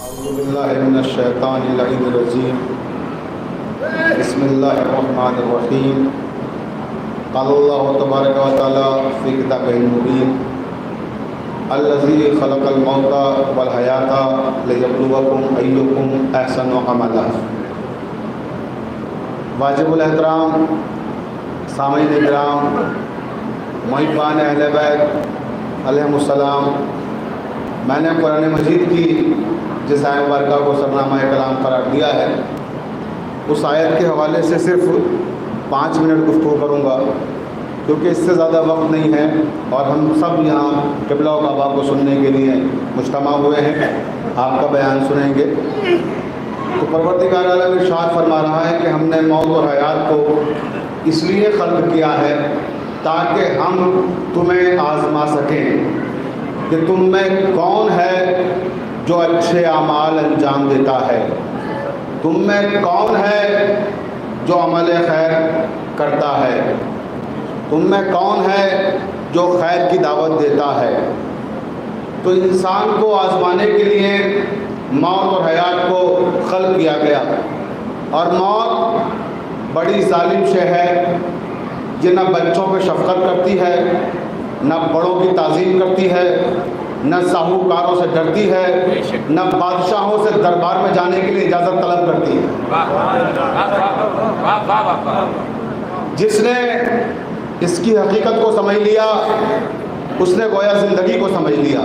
اعوذ باللہ من الشیطان اللعین الرجیم بسم اللہ الرحمن الرحیم قال اللہ تبارک و تعالی فی کتابہ المبین الذی خلق الموت والحیاۃ لیبلوکم ایکم احسن عملا۔ واجب الاحترام سامعین کرام، محبان اہل بیت علیہم السلام، میں نے قرآن مجید کی جس آیت مبارکہ کو سرنامہ کلام قرار دیا ہے، اس آیت کے حوالے سے صرف 5 منٹ گفتگو کروں گا، کیونکہ اس سے زیادہ وقت نہیں ہے اور ہم سب یہاں قبلہ و کعبہ کو سننے کے لیے مجتمع ہوئے ہیں، آپ کا بیان سنیں گے۔ تو پروردگار عالم ارشاد فرما رہا ہے کہ ہم نے موت اور حیات کو اس لیے خلق کیا ہے تاکہ ہم تمہیں آزما سکیں کہ تم میں کون ہے جو اچھے اعمال انجام دیتا ہے، تم میں کون ہے جو عمل خیر کرتا ہے، تم میں کون ہے جو خیر کی دعوت دیتا ہے۔ تو انسان کو آزمانے کے لیے موت اور حیات کو خلق کیا گیا، اور موت بڑی ظالم شے ہے، یہ نہ بچوں پہ شفقت کرتی ہے، نہ بڑوں کی تعظیم کرتی ہے، نہ ساہوکاروں سے ڈرتی ہے، نہ بادشاہوں سے دربار میں جانے کے لیے اجازت طلب کرتی ہے۔ جس نے اس کی حقیقت کو سمجھ لیا اس نے گویا زندگی کو سمجھ لیا،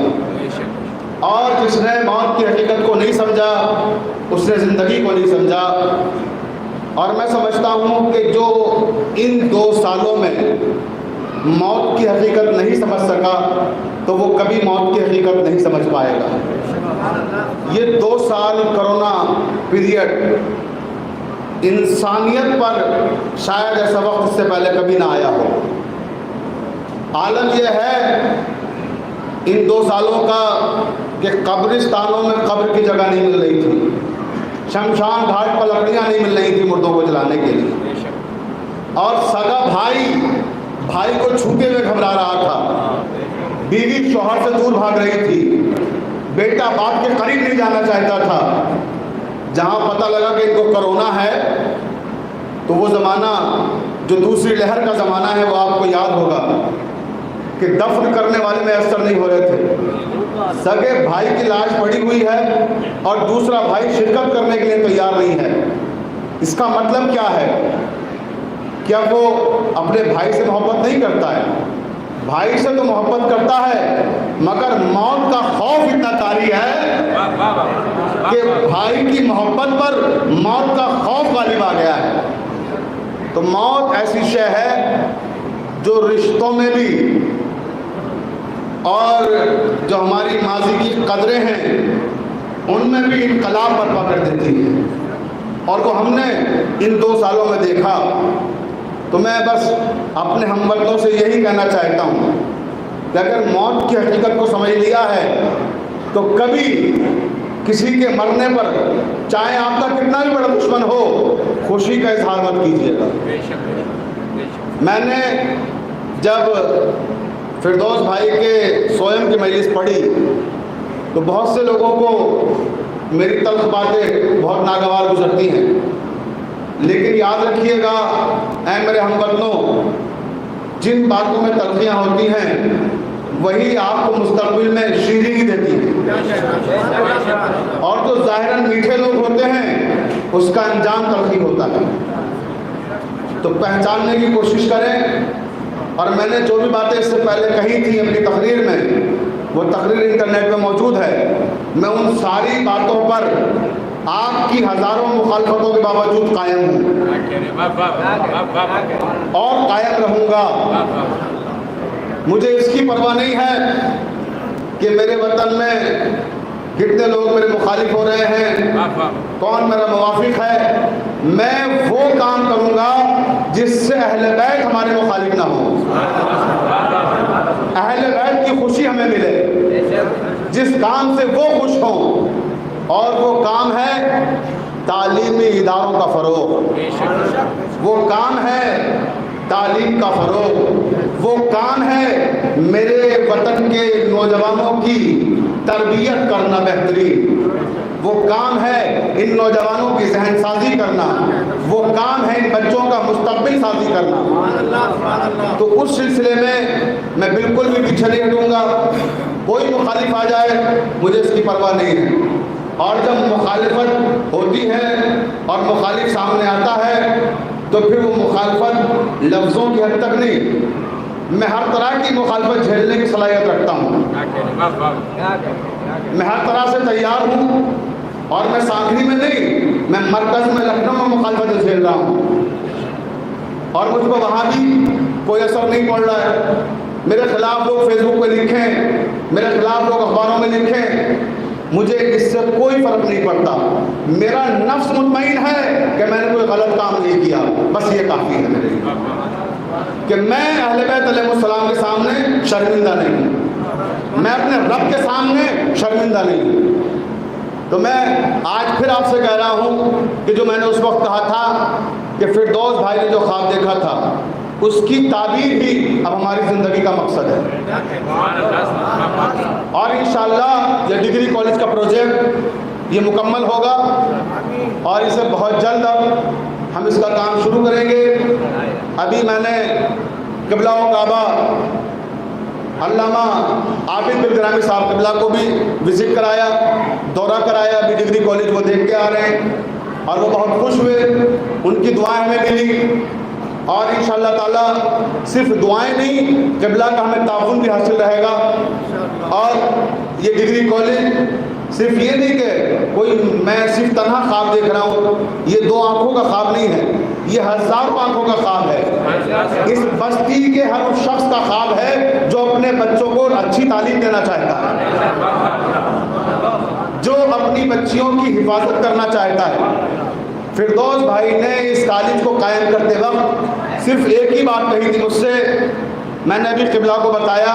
اور جس نے موت کی حقیقت کو نہیں سمجھا اس نے زندگی کو نہیں سمجھا۔ اور میں سمجھتا ہوں کہ جو ان 2 سالوں میں موت کی حقیقت نہیں سمجھ سکا تو وہ کبھی موت کی حقیقت نہیں سمجھ پائے گا۔ یہ 2 سال کرونا پیریڈ انسانیت پر شاید ایسا وقت اس سے پہلے کبھی نہ آیا ہو۔ عالم یہ ہے ان 2 سالوں کا کہ قبرستانوں میں قبر کی جگہ نہیں مل رہی تھی، شمشان گھاٹ پر لکڑیاں نہیں مل رہی تھی مردوں کو جلانے کے لیے، اور سگا بھائی کو چھوتے ہوئے گھبرا رہا تھا، بیوی شوہر سے دور بھاگ رہی تھی، بیٹا باپ کے قریب نہیں جانا چاہتا تھا۔ جہاں پتہ لگا کہ ان کو کرونا ہے تو وہ زمانہ جو دوسری لہر کا زمانہ ہے وہ آپ کو یاد ہوگا کہ دفن کرنے والے میسر نہیں ہو رہے تھے، سگے بھائی کی لاش پڑی ہوئی ہے اور دوسرا بھائی شرکت کرنے کے لیے تیار نہیں ہے۔ اس کا مطلب کیا ہے؟ کیا وہ اپنے بھائی سے محبت نہیں کرتا ہے؟ بھائی سے تو محبت کرتا ہے، مگر موت کا خوف اتنا طاری ہے کہ بھائی کی محبت پر موت کا خوف غالب آ گیا ہے۔ تو موت ایسی شے ہے جو رشتوں میں بھی اور جو ہماری ماضی کی قدریں ہیں ان میں بھی انقلاب برپا کر دیتی ہے، اور کو ہم نے ان 2 سالوں میں دیکھا۔ تو میں بس اپنے ہم وطنوں سے یہی کہنا چاہتا ہوں کہ اگر موت کی حقیقت کو سمجھ لیا ہے تو کبھی کسی کے مرنے پر چاہے آپ کا کتنا بھی بڑا دشمن ہو خوشی کا اظہار مت کیجیے گا۔ میں نے جب فردوس بھائی کے سوئم کی مجلس پڑھی تو بہت سے لوگوں کو میری تلخ باتیں بہت ناگوار گزرتی ہیں، لیکن یاد رکھیے گا اے میرے ہم وطنوں، جن باتوں میں تلخیاں ہوتی ہیں وہی آپ کو مستقبل میں شیرینی دیتی ہیں، اور جو ظاہراً میٹھے لوگ ہوتے ہیں اس کا انجام تلخی ہوتا ہے۔ تو پہچاننے کی کوشش کریں، اور میں نے جو بھی باتیں اس سے پہلے کہی تھی اپنی تقریر میں، وہ تقریر انٹرنیٹ میں موجود ہے، میں ان ساری باتوں پر آپ کی ہزاروں مخالفتوں کے باوجود قائم ہوں اور قائم رہوں گا۔ مجھے اس کی پرواہ نہیں ہے کہ میرے وطن میں کتنے لوگ میرے مخالف ہو رہے ہیں، کون میرا موافق ہے۔ میں وہ کام کروں گا جس سے اہل بیت ہمارے مخالف نہ ہوں، اہل بیت کی خوشی ہمیں ملے، جس کام سے وہ خوش ہوں، اور وہ کام ہے تعلیمی اداروں کا فروغ، وہ کام ہے تعلیم کا فروغ، وہ کام ہے میرے وطن کے نوجوانوں کی تربیت کرنا بہترین، وہ کام ہے ان نوجوانوں کی ذہن سازی کرنا، وہ کام ہے ان بچوں کا مستقبل سازی کرنا۔ تو اس سلسلے میں بالکل بھی پیچھے نہیں ہٹوں گا۔ کوئی مخالف آ جائے مجھے اس کی پرواہ نہیں ہے، اور جب مخالفت ہوتی ہے اور مخالف سامنے آتا ہے تو پھر وہ مخالفت لفظوں کی حد تک نہیں، میں ہر طرح کی مخالفت جھیلنے کی صلاحیت رکھتا ہوں، میں ہر طرح سے تیار ہوں، اور میں سانگری میں نہیں، میں مرکز میں لکھنؤ میں مخالفت جھیل رہا ہوں، اور مجھ کو وہاں بھی کوئی اثر نہیں پڑ رہا ہے۔ میرے خلاف لوگ فیس بک پہ لکھیں، میرے خلاف لوگ اخباروں میں لکھیں، مجھے اس سے کوئی فرق نہیں پڑتا۔ میرا نفس مطمئن ہے کہ میں نے کوئی غلط کام نہیں کیا، بس یہ کافی ہے میرے لیے کہ میں اہل بیت علیہ السلام کے سامنے شرمندہ نہیں ہوں، میں اپنے رب کے سامنے شرمندہ نہیں ہوں۔ تو میں آج پھر آپ سے کہہ رہا ہوں کہ جو میں نے اس وقت کہا تھا کہ فردوس بھائی نے جو خواب دیکھا تھا اس کی تعبیر بھی اب ہماری زندگی کا مقصد ہے، اور انشاءاللہ یہ ڈگری کالج کا پروجیکٹ یہ مکمل ہوگا، اور اسے بہت جلد اب ہم اس کا کام شروع کریں گے۔ ابھی میں نے قبلہ و کعبہ علامہ عابد بن گرامی صاحب قبلہ کو بھی وزٹ کرایا، دورہ کرایا، ابھی ڈگری کالج وہ دیکھ کے آ رہے ہیں، اور وہ بہت خوش ہوئے، ان کی دعائیں ہمیں ملی، اور انشاءاللہ تعالیٰ صرف دعائیں نہیں، قبلہ کا ہمیں تعاون بھی حاصل رہے گا۔ اور یہ ڈگری کالج صرف یہ نہیں کہ کوئی میں صرف تنہا خواب دیکھ رہا ہوں، یہ دو آنکھوں کا خواب نہیں ہے، یہ ہزاروں آنکھوں کا خواب ہے، اس بستی کے ہر اس شخص کا خواب ہے جو اپنے بچوں کو اچھی تعلیم دینا چاہتا ہے، جو اپنی بچیوں کی حفاظت کرنا چاہتا ہے۔ فردوس بھائی نے اس کالج کو قائم کرتے وقت صرف ایک ہی بات کہی تھی مجھ سے، میں نے ابھی قبلہ کو بتایا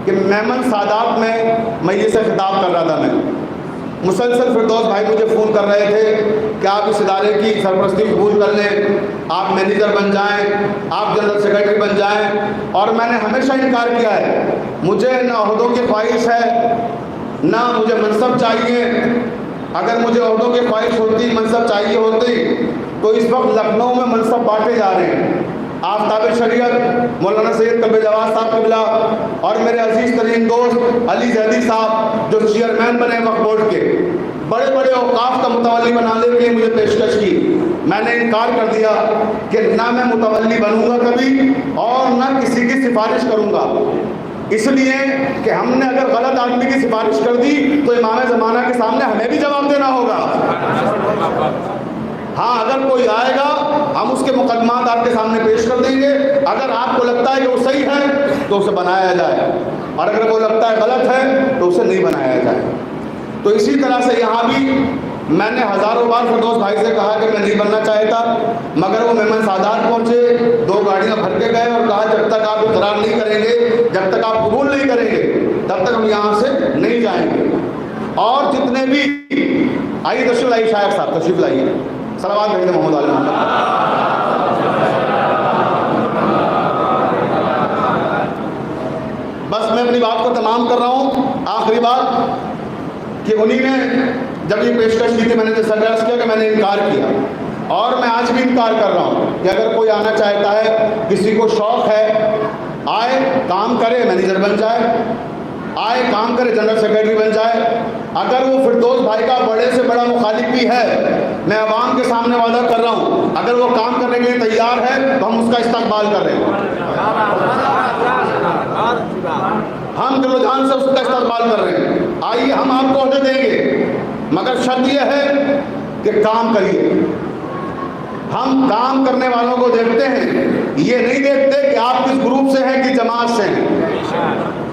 کہ میمن سادات میں یہ سے خطاب کر رہا تھا، میں مسلسل فردوس بھائی مجھے فون کر رہے تھے کہ آپ اس ادارے کی سرپرستی قبول کر لیں، آپ مینیجر بن جائیں، آپ جنرل سیکرٹری بن جائیں، اور میں نے ہمیشہ انکار کیا ہے، مجھے نہ عہدوں کی خواہش ہے نہ مجھے منصب چاہیے۔ اگر مجھے عہدوں کی خواہش ہوتی، منصب چاہیے ہوتی، تو اس وقت لکھنؤ میں منصب بانٹے جا رہے ہیں۔ آفتاب شریعت مولانا سید قلب جواز صاحب قبلہ اور میرے عزیز ترین دوست علی زیدی صاحب جو چیئرمین بنے وقف بورڈ کے، بڑے بڑے اوقاف کا متولی بنانے کے لیے مجھے پیشکش کی، میں نے انکار کر دیا کہ نہ میں متولی بنوں گا کبھی، اور نہ کسی کی سفارش کروں گا، اس لیے کہ ہم نے اگر غلط آدمی کی سفارش کر دی تو امام زمانہ کے سامنے ہمیں بھی جواب دینا ہوگا۔ ہاں، اگر کوئی آئے گا ہم اس کے مقدمات آپ کے سامنے پیش کر دیں گے، اگر آپ کو لگتا ہے کہ وہ صحیح ہے تو اسے بنایا جائے، اور اگر وہ لگتا ہے غلط ہے تو اسے نہیں بنایا جائے۔ تو اسی طرح سے یہاں بھی میں نے ہزاروں بار فردوس بھائی سے کہا کہ میں نہیں بننا چاہتا، مگر وہ میمن سادات پہنچے، 2 گاڑیاں بھر کے گئے اور کہا جب تک آپ اقرار نہیں کریں گے، جب تک آپ قبول نہیں کریں گے، تب تک ہم یہاں سے نہیں جائیں گے۔ اور جتنے بھی آئیے تشریف لائیے، شاعر صاحب تشریف لائیے، صلوات بھیجیں محمد علیہ محمد۔ بس میں اپنی بات کو تمام کر رہا ہوں، آخری بات کہ انہی نے جب یہ پیشکش کی تھی، میں نے جیسا عرض کیا کہ میں نے انکار کیا، اور میں آج بھی انکار کر رہا ہوں کہ اگر کوئی آنا چاہتا ہے، کسی کو شوق ہے، آئے کام کرے، مینیجر بن جائے، آئے کام کرے، جنرل سیکرٹری بن جائے۔ اگر وہ فردوس بھائی کا بڑے سے بڑا مخالف بھی ہے، میں عوام کے سامنے وعدہ کر رہا ہوں، اگر وہ کام کرنے کے لیے تیار ہے تو ہم اس کا استقبال کر رہے ہیں، ہم دل و جان سے اس کا استقبال کر رہے ہیں۔ آئیے، ہم آپ کو عہدے دیں گے، مگر شرط یہ ہے کہ کام کریے۔ ہم کام کرنے والوں کو دیکھتے ہیں، یہ نہیں دیکھتے کہ آپ کس گروپ سے ہیں، کس جماعت سے ہیں۔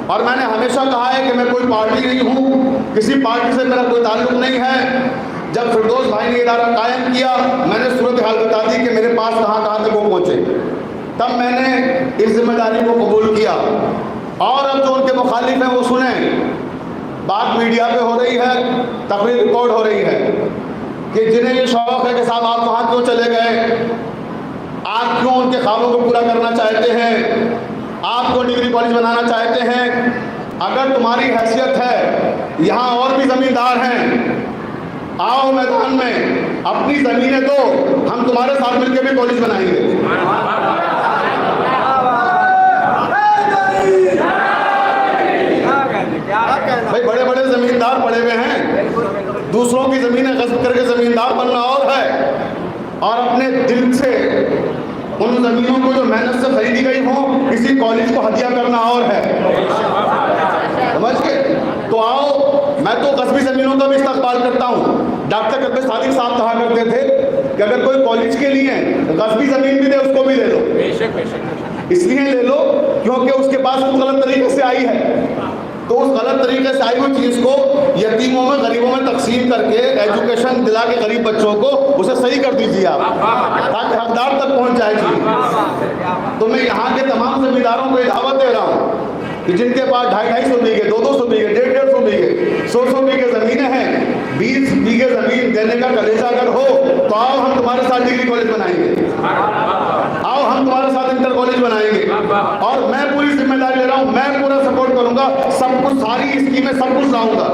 اور میں نے ہمیشہ کہا ہے کہ میں کوئی پارٹی نہیں ہوں، کسی پارٹی سے میرا کوئی تعلق نہیں ہے۔ جب فردوس بھائی نے ادارہ قائم کیا، میں نے صورتحال بتا دی کہ میرے پاس کہاں کہاں تک وہ پہنچے، تب میں نے اس ذمہ داری کو قبول کیا۔ اور اب جو ان کے مخالف ہیں وہ سنیں، بات میڈیا پہ ہو رہی ہے، تقریر ریکارڈ ہو رہی ہے کہ جنہیں یہ شوق ہے کہ صاحب آپ وہاں کیوں چلے گئے، آپ کیوں ان کے خوابوں کو پورا کرنا چاہتے ہیں، آپ کو ڈگری کالج بنانا چاہتے ہیں۔ اگر تمہاری حیثیت ہے یہاں اور بھی زمیندار ہیں، آؤ میدان میں، اپنی زمینیں دو، ہم تمہارے ساتھ مل کے بھی کالج بنائیں گے۔ بھائی بڑے بڑے زمیندار پڑے ہوئے ہیں، دوسروں کی زمینیں غصب کر کے زمیندار بننا اور ہے، اور اپنے دل سے ان زمینوں کو جو محنت سے خریدی گئی ہوں کسی کالج کو ہدیہ کرنا اور ہے، سمجھ کے؟ تو آؤ، میں تو قصبی زمینوں کا بھی استقبال کرتا ہوں۔ ڈاکٹر کبیر صادق صاحب کہا کرتے تھے کہ اگر کوئی کالج کے لیے قصبی زمین بھی دے اس کو بھی لے لو، اس لیے لے لو کیونکہ اس کے پاس کچھ غلط طریقے سے آئی ہے، تو اس غلط طریقے سے آئی ہوئی چیز کو یتیموں میں غریبوں میں تقسیم کر کے ایجوکیشن دلا کے غریب بچوں کو اسے صحیح کر دیجیے آپ، تاکہ حقدار تک پہنچ جائے گی۔ تو میں یہاں کے تمام زمینداروں کو یہ دعوت دے رہا ہوں کہ جن کے پاس 250 بیگھے 200 بیگھے 150 بیگھے 100 بیگھے زمینیں ہیں، 20 بیگھے زمین دینے کا کلیجہ اگر ہو تو آؤ ہم تمہارے ساتھ ڈگری کالج بنائیں گے، آؤ ہم تمہارے ساتھ انٹر کالج بنائیں گے، اور میں پوری ذمہ داری لے رہا ہوں، میں پورا سپورٹ کروں گا، سب کچھ ساری اسکیمیں سب کچھ لاؤں گا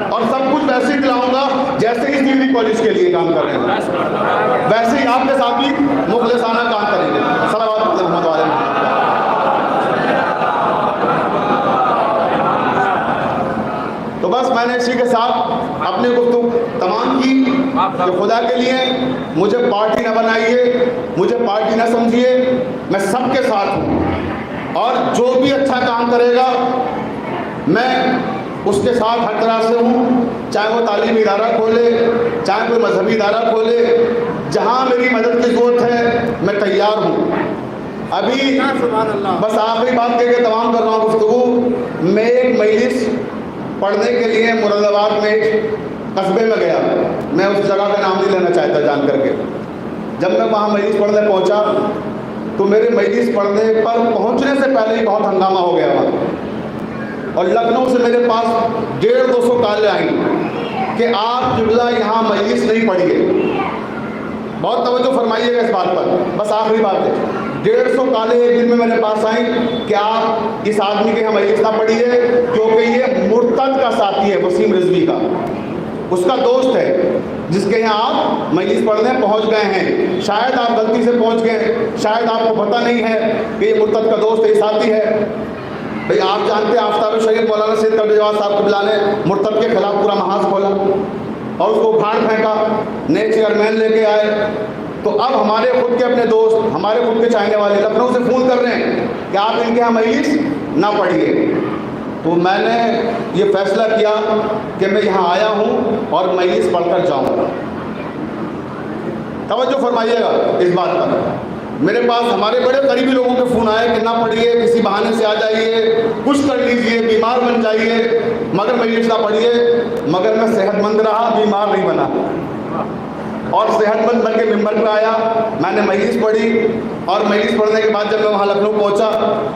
اور سب کچھ ویسے ہی دلاؤں گا جیسے اس ڈگری کالج کے لیے کام کر رہے ہیں، ویسے ہی آپ کے ساتھ بھی مخلصانہ کام کریں گے۔ صلوات محمد علیہ۔ تو بس میں نے اسی کے ساتھ اپنی گفتگو تمام کی کہ خدا کے لیے مجھے پارٹی نہ بنائیے، مجھے پارٹی نہ سمجھیے، میں سب کے ساتھ ہوں، اور جو بھی اچھا کام کرے گا میں اس کے ساتھ ہر طرح سے ہوں، چاہے وہ تعلیمی ادارہ کھولے، چاہے کوئی مذہبی ادارہ کھولے، جہاں میری مدد کی ضرورت ہے میں تیار ہوں۔ ابھی بس آخری بات کہہ کے تمام کر رہا ہوں گفتگو، میں ایک مجلس پڑھنے کے لیے مراد آباد میں ایک قصبے میں گیا، میں اس جگہ کا نام نہیں لینا چاہتا جان کر کے۔ جب میں وہاں مجلس پڑھنے پہنچا تو میرے مجلس پڑھنے پر پہنچنے سے پہلے ہی بہت ہنگامہ ہو گیا وہاں، اور لکھنؤ سے میرے پاس 150-200 کالیں آئیں کہ آپ قبلہ یہاں مجلس نہیں پڑھیے۔ بہت توجہ فرمائیے گا اس بات پر، بس آخری بات ہے، 150 کالیں ایک دن میں میرے پاس آئیں کہ آپ اس آدمی کے یہاں مجلس نہ پڑھیے کیونکہ یہ مرتد کا ساتھی ہے، وسیم رضوی کا، اس کا دوست ہے جس کے یہاں آپ مجلس پڑھنے پہنچ گئے ہیں، شاید آپ غلطی سے پہنچ گئے، شاید آپ کو پتہ نہیں ہے کہ یہ مرتد کا دوست ہے، یہ ساتھی ہے۔ بھئی آپ جانتے ہیں آفتاب شریف مولانا سید قبل جواد صاحب قبلہ نے مرتد کے خلاف پورا محاذ کھولا اور اس کو اکھاڑ پھینکا، نئے چیئرمین لے کے آئے۔ تو اب ہمارے خود کے اپنے دوست، ہمارے خود کے چاہنے والے لکھنؤ سے فون کر رہے ہیں کہ آپ ان کے یہاں مجلس نہ پڑھیے۔ تو میں نے یہ فیصلہ کیا کہ میں یہاں آیا ہوں اور مجلس پڑھ کر جاؤں گا۔ توجہ فرمائیے گا اس بات پر، میرے پاس ہمارے بڑے قریبی لوگوں کے فون آئے کہ نہ پڑھیے، کسی بہانے سے آ جائیے، کچھ کر لیجئے، بیمار بن جائیے، مگر مجلس نہ پڑھیے۔ مگر میں صحت مند رہا، بیمار نہیں بنا، اور صحت مند بن کے ممبر پہ آیا، میں نے مجلس پڑھی، اور مجلس پڑھنے کے بعد جب میں وہاں لکھنؤ پہنچا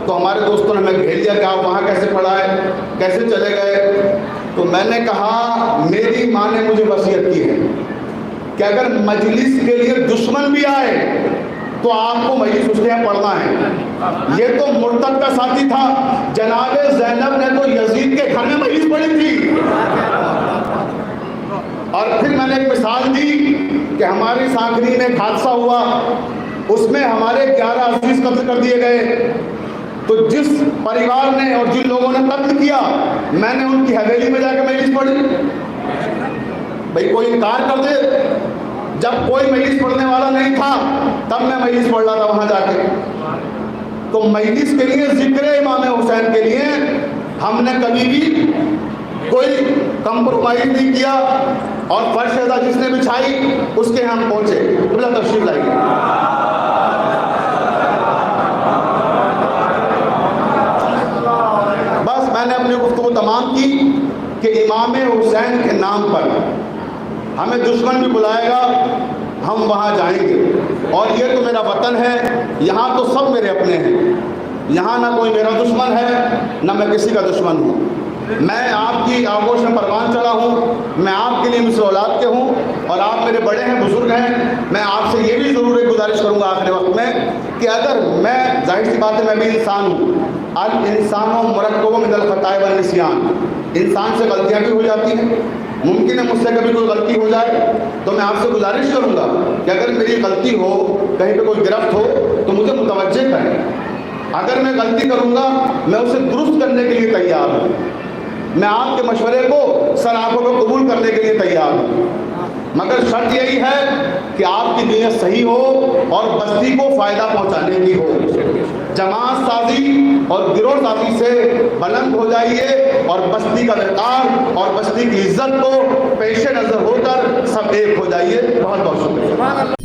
تو ہمارے دوستوں نے ہمیں گھیر لیا کہ آپ وہاں کیسے پڑھائے، کیسے چلے گئے۔ تو میں نے کہا میری ماں نے مجھے وصیت کی ہے کہ اگر مجلس کے لیے دشمن بھی آئے تو آپ کو مجلس اس کے یہاں پڑھنا ہے۔ یہ تو مرتد کا ساتھی تھا، جناب زینب نے تو یزید کے گھر میں مجلس پڑھی تھی۔ اور پھر میں نے ایک مثال دی کہ ہماری سانکھنی میں ایک حادثہ ہوا، اس میں ہمارے 11 عزیز قتل کر دیے گئے، تو جس پریوار نے اور جن لوگوں نے قتل کیا میں نے ان کی حویلی میں جا کے مجلس پڑھی۔ بھئی کوئی انکار کر دے، جب کوئی مجلس پڑھنے والا نہیں تھا تب میں مجلس پڑھ رہا تھا وہاں جا کے۔ تو مجلس کے لیے، ذکر امام حسین کے لیے ہم نے کبھی بھی کوئی کمپرومائز نہیں کیا، اور فرش ادا جس نے بچھائی اس کے ہم پہنچے۔ قبلہ تشریف لائیے۔ بس میں نے اپنی گفتگو تمام کی کہ امام حسین کے نام پر ہمیں دشمن بھی بلائے گا ہم وہاں جائیں گے، اور یہ تو میرا وطن ہے، یہاں تو سب میرے اپنے ہیں، یہاں نہ کوئی میرا دشمن ہے نہ میں کسی کا دشمن ہوں۔ میں آپ کی آغوش میں پروان چڑھا ہوں، میں آپ کے لیے مثل اولاد کے ہوں، اور آپ میرے بڑے ہیں، بزرگ ہیں۔ میں آپ سے یہ بھی ضرور ایک گزارش کروں گا آخری وقت میں کہ اگر میں، ظاہر سی بات ہے میں بھی انسان ہوں، الانسان مرکب من الخطاء والنسیان، انسان سے غلطیاں بھی ہو جاتی ہیں، ممکن ہے مجھ سے کبھی کوئی غلطی ہو جائے، تو میں آپ سے گزارش کروں گا کہ اگر میری غلطی ہو، کہیں پہ کوئی گرفت ہو تو مجھے متوجہ کریں۔ اگر میں غلطی کروں گا میں اسے درست کرنے کے لیے تیار ہوں، میں آپ کے مشورے کو سر آنکھوں کو قبول کرنے کے لیے تیار ہوں، مگر شرط یہی ہے کہ آپ کی نیت صحیح ہو اور بستی کو فائدہ پہنچانے کی ہو۔ جماعت سازی اور گروہ سازی سے بلند ہو جائیے اور بستی کا وقار اور بستی کی عزت کو پیش نظر ہو کر سب ایک ہو جائیے۔ بہت بہت شکریہ۔